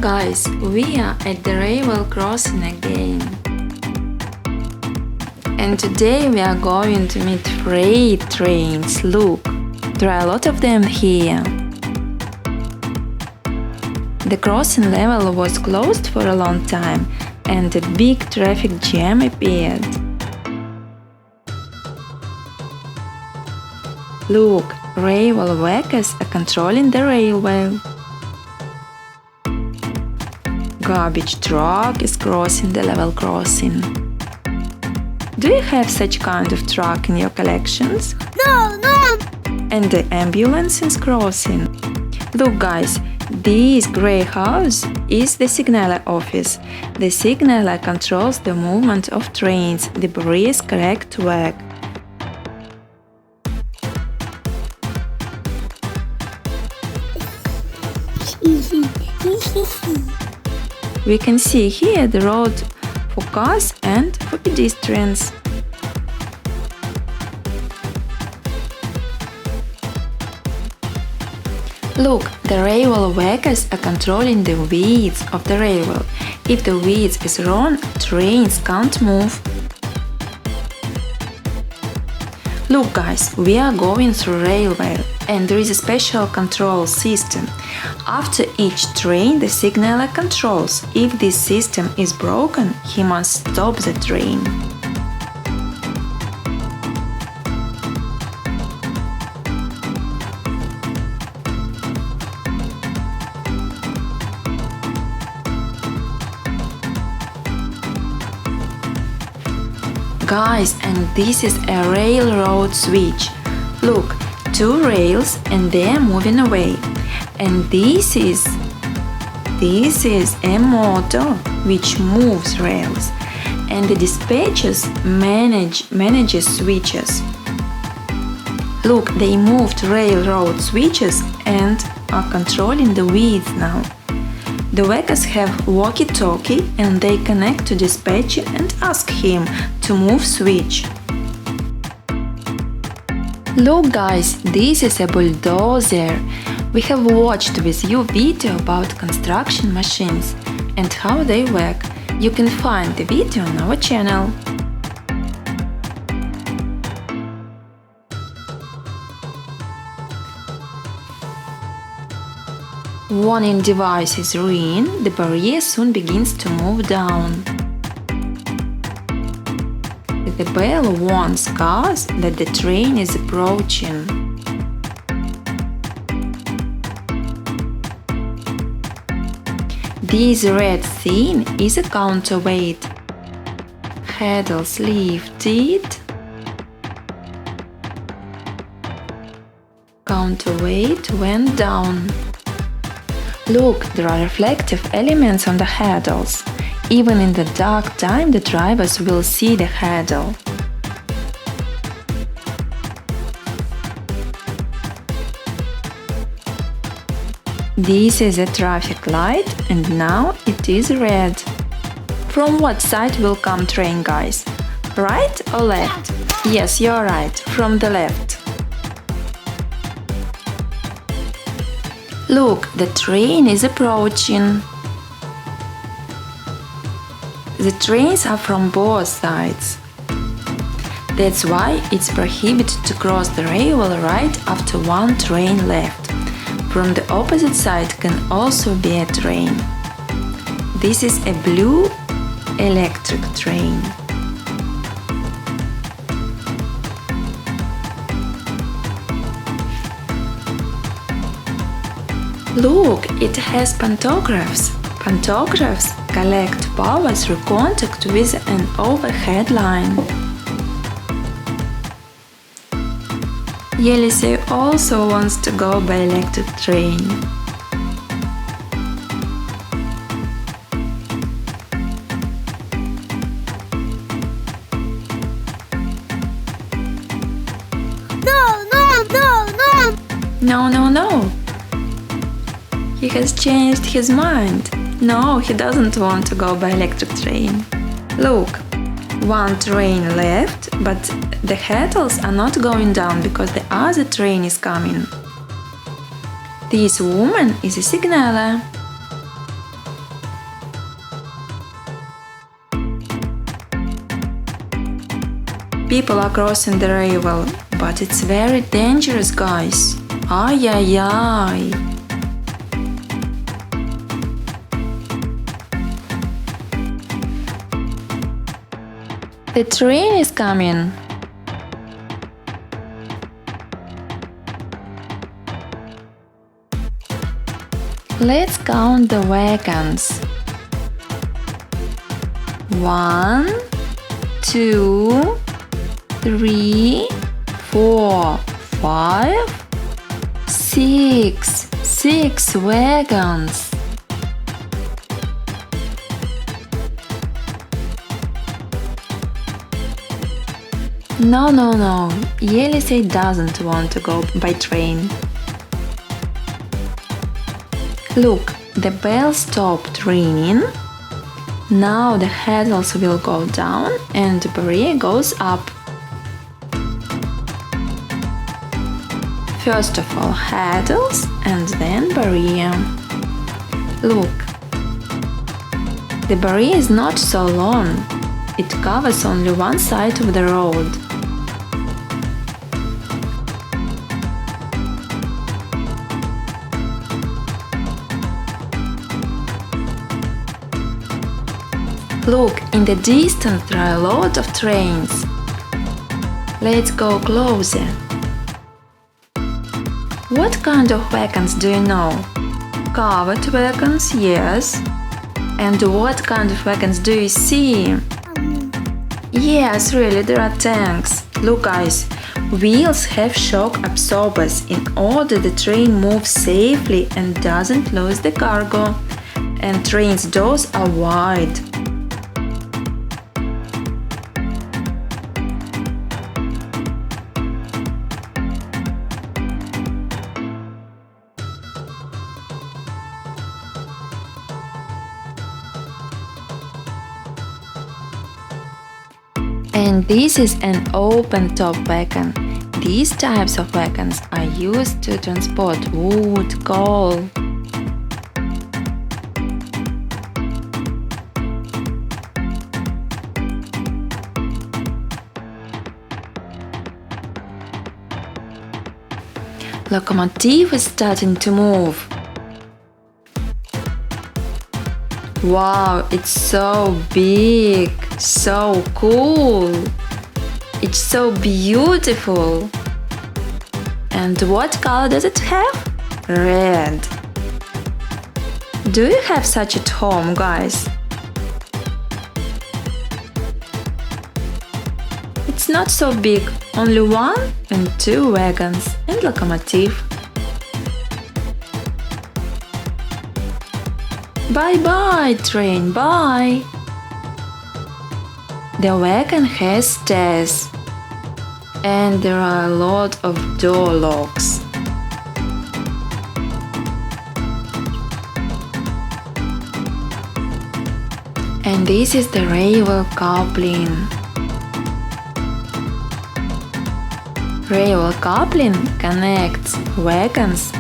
Guys, we are at the railway crossing again. And today we are going to meet freight trains. Look, there are a lot of them here. The crossing level was closed for a long time and a big traffic jam appeared. Look, railway workers are controlling the railway. Garbage truck is crossing the level crossing. Do you have such kind of truck in your collections? No. And the ambulance is crossing. Look guys, this grey house is the signaller office. The signaller controls the movement of trains. The barrier is correct work. We can see here the road for cars and for pedestrians. Look, the railway workers are controlling the width of the railway. If the width is wrong, trains can't move. Look guys, we are going through railway and there is a special control system. After each train the signaller controls. If this system is broken, he must stop the train. Guys, and this is a railroad switch. Look, two rails and they are moving away. And this is a motor which moves rails. And the dispatchers manages switches. Look, they moved railroad switches and are controlling the width now. The workers have walkie-talkie and they connect to dispatcher and ask him to move switch. Look guys, this is a bulldozer. We have watched with you video about construction machines and how they work. You can find the video on our channel. Warning device is ruined, the barrier soon begins to move down. The bell warns cars that the train is approaching. This red thing is a counterweight. Handles lifted. Counterweight went down. Look, there are reflective elements on the handles. Even in the dark time, the drivers will see the handle. This is a traffic light and now it is red. From what side will come train, guys? Right or left? Yes, you're right, from the left. Look, the train is approaching. The trains are from both sides. That's why it's prohibited to cross the railway right after one train left. From the opposite side can also be a train. This is a blue electric train. Look, it has pantographs. Pantographs collect power through contact with an overhead line. Yelisey also wants to go by electric train. No. He has changed his mind. No, he doesn't want to go by electric train. Look, one train left, but the handles are not going down because the other train is coming. This woman is a signaller. People are crossing the railway, but it's very dangerous, guys. Ay, ay, ay. The train is coming. Let's count the wagons. 1, 2, 3, 4, 5, 6. 6 wagons. No. Elise doesn't want to go by train. Look, the bell stopped ringing. Now the hurdles will go down and the barrier goes up. First of all hurdles and then barrier. Look, the barrier is not so long. It covers only one side of the road. Look, in the distance there are a lot of trains. Let's go closer. What kind of wagons do you know? Covered wagons, yes. And what kind of wagons do you see? Yes, really, there are tanks. Look, guys, wheels have shock absorbers in order the train moves safely and doesn't lose the cargo. And trains' doors are wide. And this is an open-top wagon. These types of wagons are used to transport wood, coal. Locomotive is starting to move. Wow, it's so big, so cool. It's so beautiful. And what color does it have? Red. Do you have such at home, guys? It's not so big, only 1 and 2 wagons and locomotive. Bye-bye, train, bye! The wagon has stairs and there are a lot of door locks. And this is the railway coupling. Railway coupling connects wagons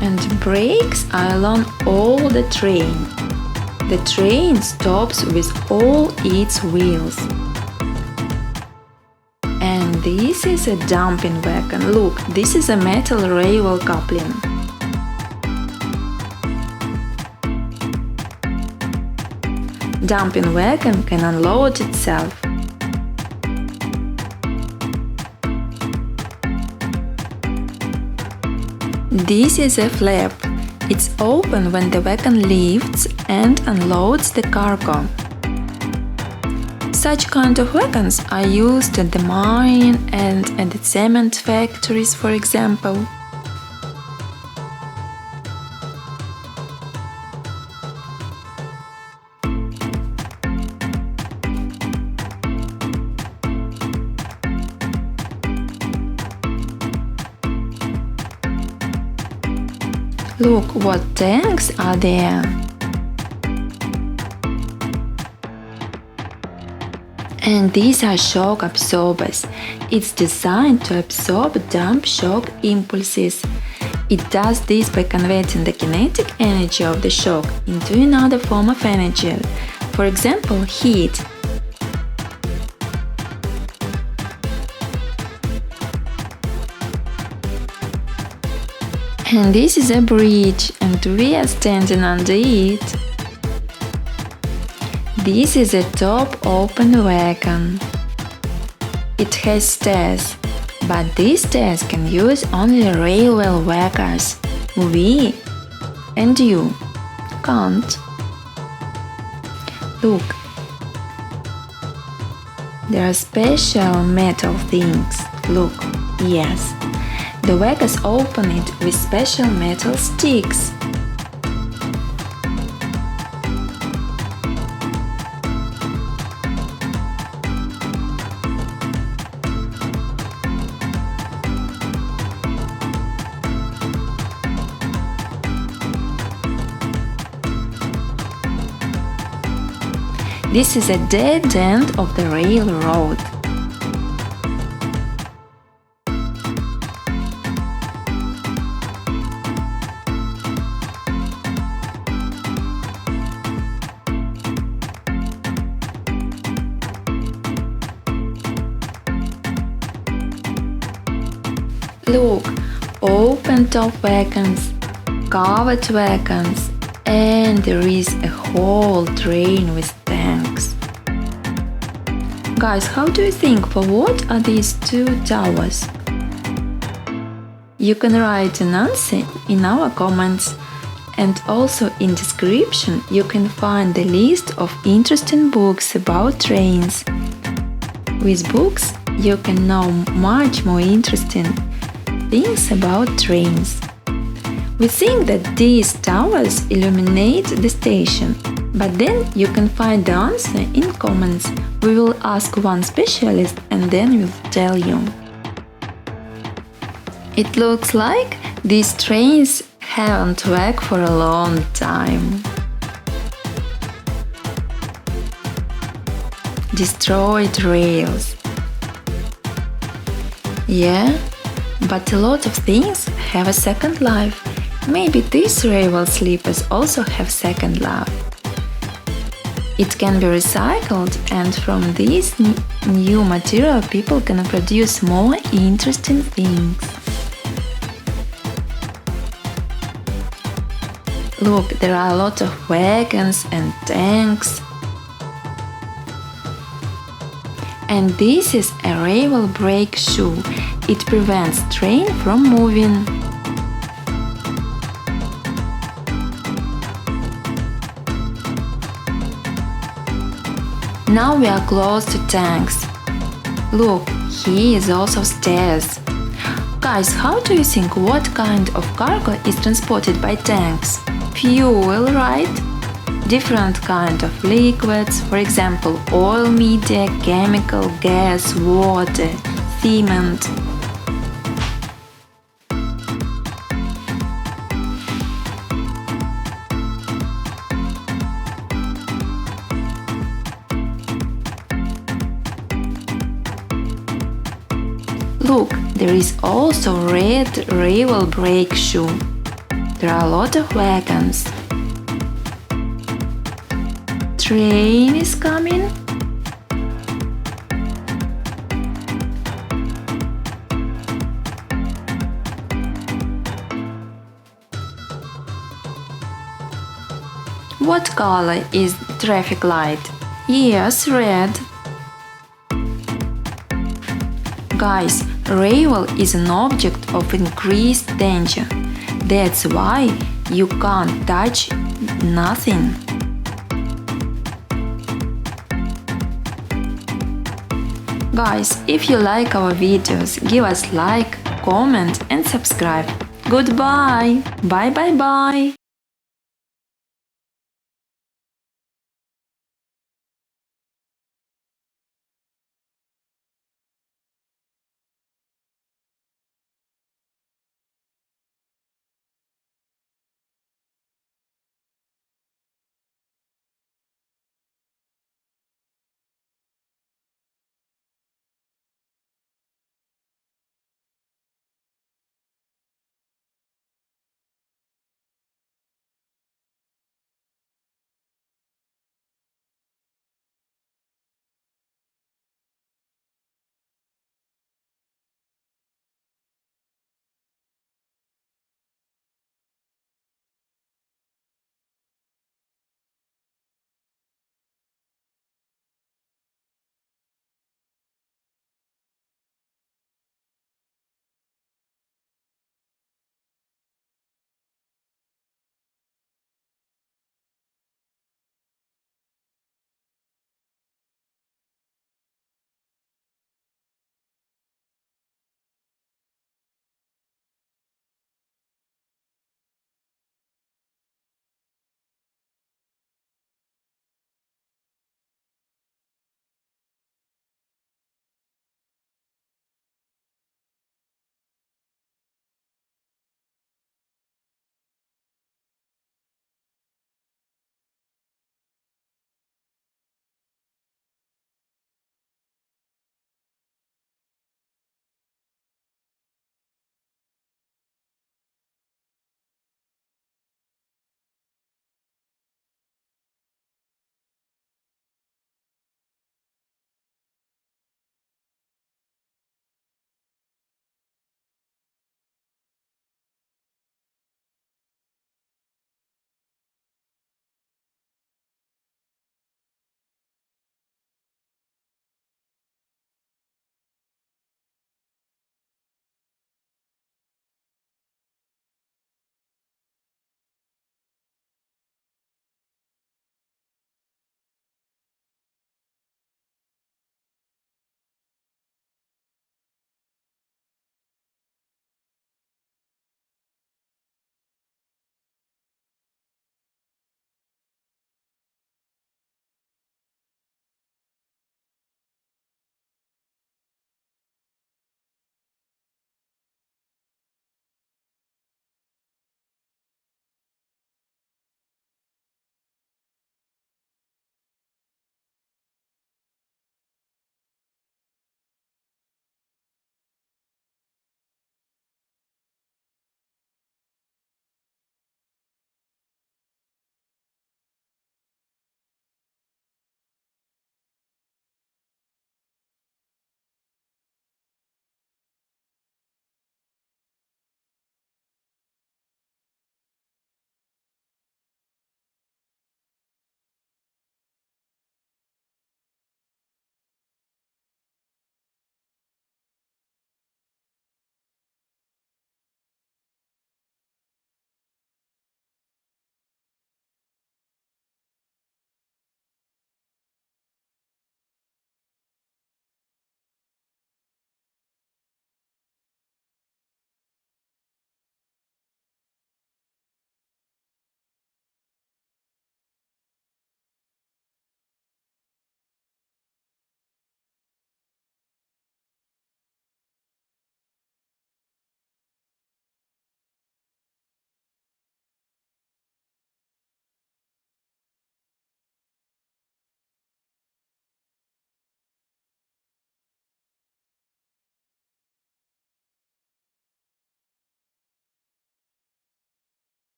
and brakes are along all the train. The train stops with all its wheels. And this is a dumping wagon. Look, this is a metal railway coupling. Dumping wagon can unload itself. This is a flap. It's open when the wagon lifts and unloads the cargo. Such kind of wagons are used at the mine and at the cement factories, for example. Look what tanks are there. And these are shock absorbers. It's designed to absorb dump shock impulses. It does this by converting the kinetic energy of the shock into another form of energy, for example, heat. And this is a bridge, and we are standing under it. This is a top open wagon. It has stairs, but these stairs can use only railway workers. We and you can't. Look, there are special metal things. Look, yes. The wagons open it with special metal sticks. This is a dead end of the railroad. Look, open top wagons, covered wagons, and there is a whole train with tanks. Guys, how do you think, for what are these two towers? You can write an answer in our comments, and also in description you can find the list of interesting books about trains. With books you can know much more interesting things about trains. We think that these towers illuminate the station, but then you can find the answer in comments. We will ask one specialist and then we'll tell you. It looks like these trains haven't worked for a long time. Destroyed rails. Yeah, but a lot of things have a second life. Maybe these railway sleepers also have second life. It can be recycled, and from this new material people can produce more interesting things. Look, there are a lot of wagons and tanks. And this is a railway brake shoe. It prevents train from moving. Now we are close to tanks. Look, here is also stairs. Guys, how do you think, what kind of cargo is transported by tanks? Fuel, right? Different kind of liquids, for example, oil, media, chemical, gas, water, cement. Look, there is also red railway brake shoe. There are a lot of wagons. Train is coming. What color is traffic light? Yes, red. Guys, railway is an object of increased danger. That's why you can't touch nothing. Guys, if you like our videos, give us like, comment and subscribe. Goodbye! Bye bye bye!